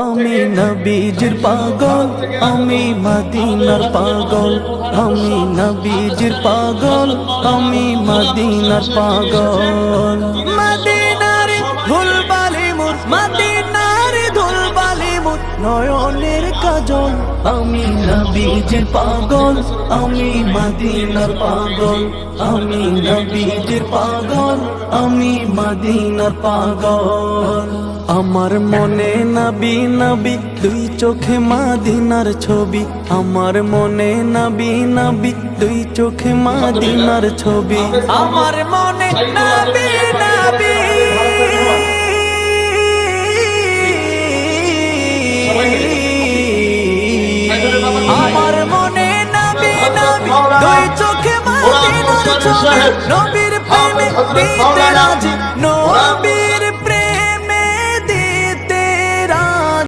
আমি নবীজির পাগল, আমি মদিনার পাগল, আমি নবীজির পাগল, আমি মদিনার পাগল। মদিনার ধুলবালি মুর, মদিনার ধুলবালি মুর নয়নের কাজল। আমি নবীজির পাগল, আমি মদিনার পাগল, আমি নবীজির পাগল, আমি মদিনার পাগল। আমার মনে নবী নবী দুই চোখে মদিনার ছবি, আমার মনে নবী নবী দুই চোখে মদিনার ছবি। আমার মনে নবী নবী, আমার মনে নবী নবী দুই চোখে মদিনার ছবি। নবীর প্রেমে দিতে রাজি